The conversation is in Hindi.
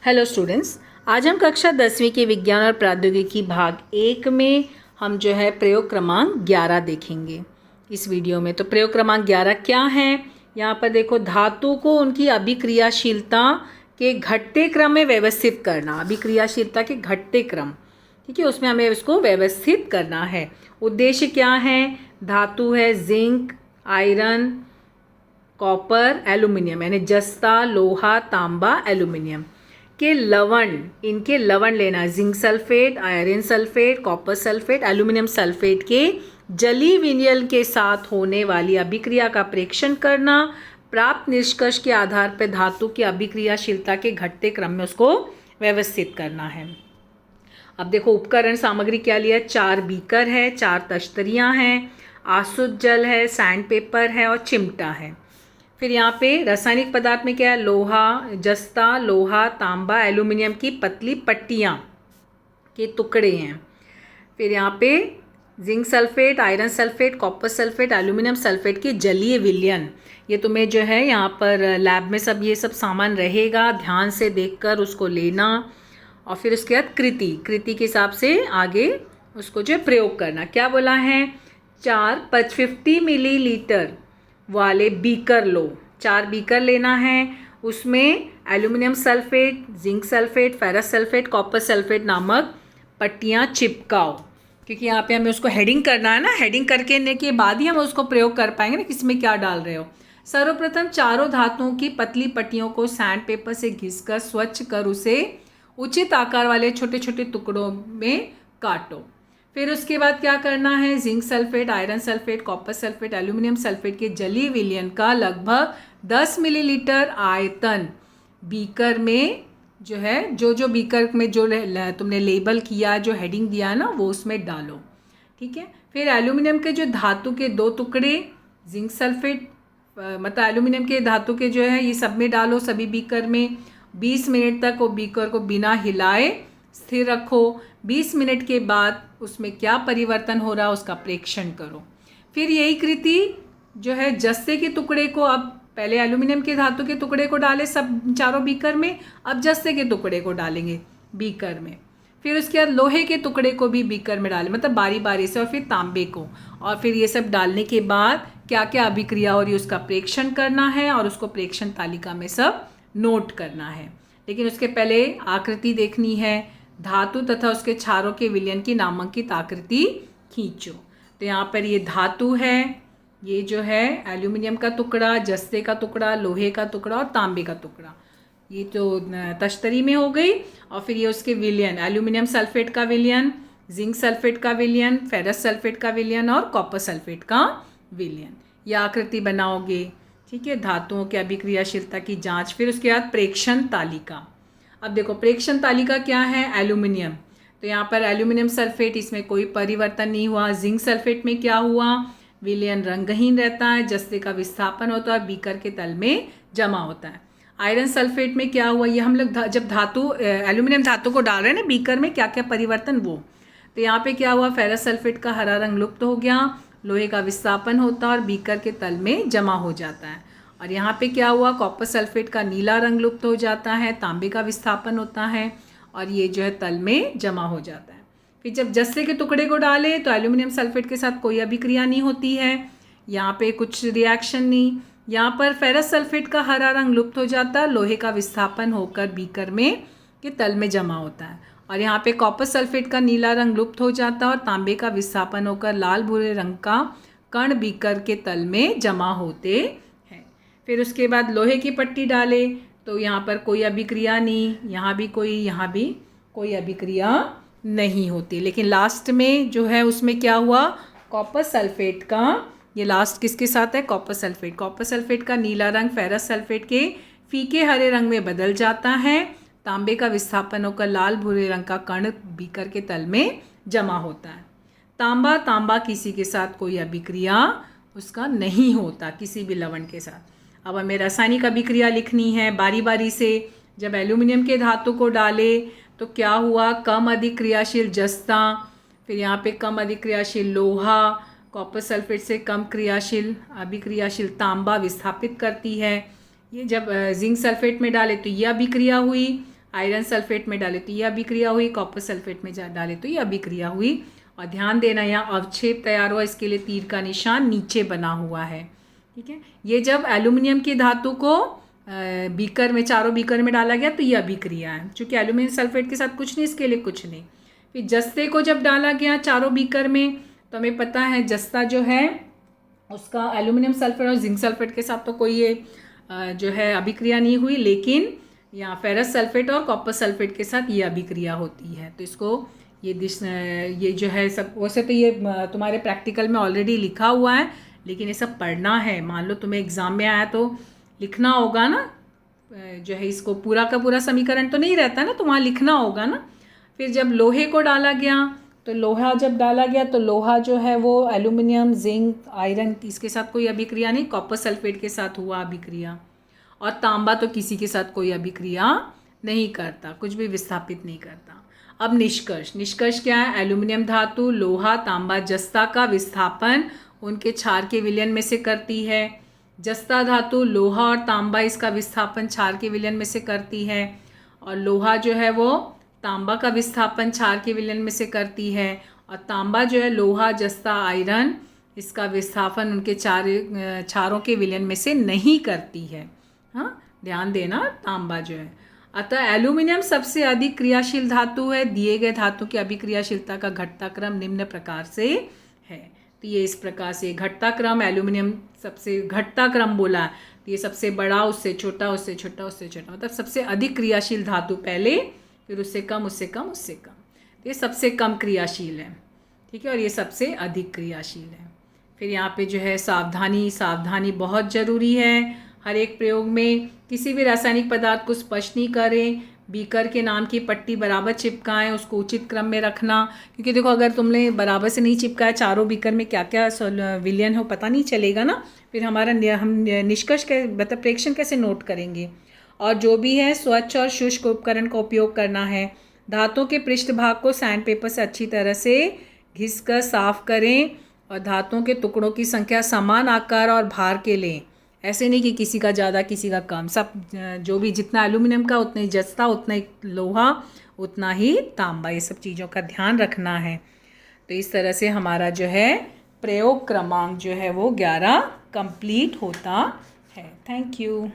हेलो स्टूडेंट्स, आज हम कक्षा 10वीं के विज्ञान और प्रौद्योगिकी भाग 1 में हम जो है प्रयोग क्रमांक 11 देखेंगे इस वीडियो में। तो प्रयोग क्रमांक 11 क्या है? यहाँ पर देखो, धातु को उनकी अभिक्रियाशीलता के घटते क्रम में व्यवस्थित करना। अभिक्रियाशीलता के घटते क्रम, ठीक है, उसमें हमें उसको व्यवस्थित करना है। उद्देश्य क्या है? धातु है जिंक, आयरन, कॉपर, एल्यूमिनियम, यानी जस्ता, लोहा, तांबा, एल्यूमिनियम के लवण, इनके लवण लेना। Zinc sulphate, iron sulphate, copper sulphate, aluminium sulphate के जलीय विलयन के साथ होने वाली अभिक्रिया का प्रेक्षण करना। प्राप्त निष्कर्ष के आधार पर धातु की अभिक्रियाशीलता के घटते क्रम में उसको व्यवस्थित करना है। अब देखो, उपकरण सामग्री क्या लिया? 4 बीकर है, 4 तश्तरियाँ हैं, आसुत जल है, सैंड पेपर है और चिमटा है। फिर यहाँ पे रासायनिक पदार्थ में क्या है? लोहा, जस्ता, लोहा, तांबा, एल्यूमिनियम की पतली पट्टियाँ के टुकड़े हैं। फिर यहाँ पे zinc sulphate, iron sulphate, copper sulphate, aluminium sulphate की जलीय विलयन। ये तुम्हें जो है यहाँ पर लैब में सब ये सब सामान रहेगा, ध्यान से देखकर उसको लेना। और फिर उसके बाद कृति के हिसाब से आगे उसको जो प्रयोग करना। क्या बोला है? 50 मिलीलीटर वाले बीकर लो। 4 बीकर लेना है, उसमें aluminium sulphate, zinc sulphate, ferrous sulphate, copper sulphate नामक पट्टियाँ चिपकाओ। क्योंकि यहाँ पे हमें उसको हेडिंग करना है ना, हेडिंग करके के बाद ही हम उसको प्रयोग कर पाएंगे ना, किसमें क्या डाल रहे हो। सर्वप्रथम चारों धातुओं की पतली पट्टियों को सैंड पेपर से घिसकर स्वच्छ कर उसे उचित आकार वाले छोटे छोटे टुकड़ों में काटो। फिर उसके बाद क्या करना है? Zinc sulphate, iron sulphate, copper sulphate, aluminium sulphate के जलीय विलयन का लगभग 10 मिलीलीटर आयतन बीकर में जो है, जो बीकर में जो तुमने लेबल किया, जो हेडिंग दिया है ना, वो उसमें डालो। ठीक है। फिर एल्यूमिनियम के जो धातु के 2 टुकड़े, जिंक सल्फेट मतलब एल्यूमिनियम के धातु के जो है, ये सब में डालो, सभी बीकर में। 20 मिनट तक वो बीकर को बिना हिलाए स्थिर रखो। 20 मिनट के बाद उसमें क्या परिवर्तन हो रहा है उसका प्रेक्षण करो। फिर यही कृति जो है, जस्ते के टुकड़े को, अब पहले एल्यूमिनियम के धातु के टुकड़े को डाले सब चारों बीकर में, अब जस्ते के टुकड़े को डालेंगे बीकर में। फिर उसके बाद लोहे के टुकड़े को भी बीकर में डालें, मतलब बारी बारी से, और फिर तांबे को। और फिर ये सब डालने के बाद क्या क्या अभिक्रिया हो रही है उसका प्रेक्षण करना है, और उसको प्रेक्षण तालिका में सब नोट करना है। लेकिन उसके पहले आकृति देखनी है। धातु तथा उसके क्षारों के विलयन की नामांकित आकृति खींचो। तो यहाँ पर ये धातु है, ये जो है एल्यूमिनियम का टुकड़ा, जस्ते का टुकड़ा, लोहे का टुकड़ा और तांबे का टुकड़ा, ये तो तश्तरी में हो गई। और फिर ये उसके विलयन, एल्यूमिनियम सल्फेट का विलयन, जिंक सल्फेट का विलयन, फेरस सल्फेट का विलयन और कॉपर सल्फेट का विलयन। यह आकृति बनाओगे। ठीक है। धातुओं की अभिक्रियाशीलता की जांच। फिर उसके बाद प्रेक्षण तालिका। अब देखो, प्रेक्षण तालिका क्या है? एल्यूमिनियम, तो यहाँ पर एल्यूमिनियम सल्फेट, इसमें कोई परिवर्तन नहीं हुआ। जिंक सल्फेट में क्या हुआ? विलयन रंगहीन रहता है, जस्ते का विस्थापन होता है, बीकर के तल में जमा होता है। आयरन सल्फेट में क्या हुआ? ये हम लोग जब धातु एल्यूमिनियम धातु को डाल रहे हैं ना बीकर में, क्या क्या परिवर्तन, वो तो यहाँ पे क्या हुआ? फेरस सल्फेट का हरा रंग लुप्त हो गया, लोहे का विस्थापन होता है और बीकर के तल में जमा हो जाता है। और यहाँ पे क्या हुआ? कॉपर सल्फेट का नीला रंग लुप्त हो जाता है, तांबे का विस्थापन होता है और ये जो है तल में जमा हो जाता है। फिर जब जस्ते के टुकड़े को डाले तो एल्यूमिनियम सल्फेट के साथ कोई अभिक्रिया नहीं होती है, यहाँ पे कुछ रिएक्शन नहीं। यहाँ पर फेरस सल्फेट का हरा रंग लुप्त हो जाता है, लोहे का विस्थापन होकर बीकर में के तल में जमा होता है। और यहाँ पे कॉपर सल्फेट का नीला रंग लुप्त हो जाता है और तांबे का विस्थापन होकर लाल भूरे रंग का कण बीकर के तल में जमा होते हैं। फिर उसके बाद लोहे की पट्टी डाले तो यहाँ पर कोई अभिक्रिया नहीं, यहाँ भी कोई अभिक्रिया नहीं होती। लेकिन लास्ट में जो है उसमें क्या हुआ? कॉपर सल्फेट का, ये लास्ट किसके साथ है? Copper sulphate. कॉपर सल्फेट का नीला रंग फेरस सल्फेट के फीके हरे रंग में बदल जाता है, तांबे का विस्थापन होकर लाल भूरे रंग का कण बीकर के तल में जमा होता है। तांबा किसी के साथ कोई अभिक्रिया उसका नहीं होता, किसी भी लवण के साथ। अब हमें रासायनिक अभिक्रिया लिखनी है बारी बारी से। जब एल्यूमिनियम के धातु को डाले तो क्या हुआ? कम अधिक क्रियाशील जस्ता, फिर यहाँ पे कम अधिक क्रियाशील लोहा, कॉपर सल्फेट से कम क्रियाशील अभिक्रियाशील तांबा विस्थापित करती है। ये जब जिंक सल्फेट में डाले तो ये अभिक्रिया हुई, आयरन सल्फेट में डाले तो ये अभिक्रिया हुई, कॉपर सल्फेट में डाले तो ये अभिक्रिया हुई। और ध्यान देना यहाँ अवक्षेप तैयार हुआ, इसके लिए तीर का निशान नीचे बना हुआ है। ठीक है, ये जब एल्यूमिनियम की धातु को बीकर में, चारों बीकर में डाला गया तो ये अभिक्रिया है। चूँकि एल्यूमिनियम सल्फेट के साथ कुछ नहीं, इसके लिए कुछ नहीं। फिर जस्ते को जब डाला गया चारों बीकर में तो हमें पता है जस्ता जो है उसका एल्यूमिनियम सल्फेट और जिंक सल्फेट के साथ तो कोई ये जो है अभिक्रिया नहीं हुई, लेकिन यहाँ फेरस सल्फेट और कॉपर सल्फेट के साथ ये अभिक्रिया होती है। तो इसको ये जो है सब, वैसे तो ये तुम्हारे प्रैक्टिकल में ऑलरेडी लिखा हुआ है, लेकिन ये सब पढ़ना है। मान लो तुम्हें एग्ज़ाम में आया तो लिखना होगा ना, जो है इसको पूरा का पूरा समीकरण तो नहीं रहता ना, तो वहाँ लिखना होगा ना। फिर जब लोहे को डाला गया तो लोहा जब डाला गया तो लोहा जो है वो एल्यूमिनियम, जिंक, आयरन, इसके साथ कोई अभिक्रिया नहीं, कॉपर सल्फेट के साथ हुआ अभिक्रिया। और तांबा तो किसी के साथ कोई अभिक्रिया नहीं करता, कुछ भी विस्थापित नहीं करता। अब निष्कर्ष क्या है? एल्यूमिनियम धातु, लोहा, तांबा, जस्ता का विस्थापन उनके क्षार के विलयन में से करती है। जस्ता धातु, लोहा और तांबा इसका विस्थापन क्षार के विलयन में से करती है। और लोहा जो है वो तांबा का विस्थापन क्षार के विलयन में से करती है। और तांबा जो है लोहा, जस्ता, आयरन, इसका विस्थापन उनके क्षारों के विलयन में से नहीं करती है। हाँ, ध्यान देना, तांबा जो है। अतः एल्यूमिनियम सबसे अधिक क्रियाशील धातु है। दिए गए धातु की अभिक्रियाशीलता का घटता क्रम निम्न प्रकार से है। तो ये इस प्रकार से घटता क्रम, एल्यूमिनियम सबसे घटता क्रम बोला, तो ये सबसे बड़ा, उससे छोटा, उससे छोटा, उससे छोटा, मतलब सबसे अधिक क्रियाशील धातु पहले, फिर उससे कम, उससे कम, उससे कम। तो ये सबसे कम क्रियाशील है, ठीक है, और ये सबसे अधिक क्रियाशील है। फिर यहाँ पे जो है सावधानी बहुत ज़रूरी है। हर एक प्रयोग में किसी भी रासायनिक पदार्थ को स्पर्श नहीं करें, बीकर के नाम की पट्टी बराबर चिपकाएं, उसको उचित क्रम में रखना। क्योंकि देखो अगर तुमने बराबर से नहीं चिपकाया, चारों बीकर में क्या क्या विलयन हो पता नहीं चलेगा ना, फिर हमारा हम निष्कर्ष मतलब प्रेक्षण कैसे नोट करेंगे। और जो भी है स्वच्छ और शुष्क उपकरण का उपयोग करना है। धातु के पृष्ठभाग को सैंड पेपर से अच्छी तरह से घिस कर साफ करें और धातुओं के टुकड़ों की संख्या समान आकार और भार के लें। ऐसे नहीं कि किसी का ज़्यादा किसी का कम, सब जो भी जितना एल्यूमिनियम का उतना ही जस्ता, उतना ही लोहा, उतना ही तांबा, ये सब चीज़ों का ध्यान रखना है। तो इस तरह से हमारा जो है प्रयोग क्रमांक जो है वो 11 कंप्लीट होता है। Thank you.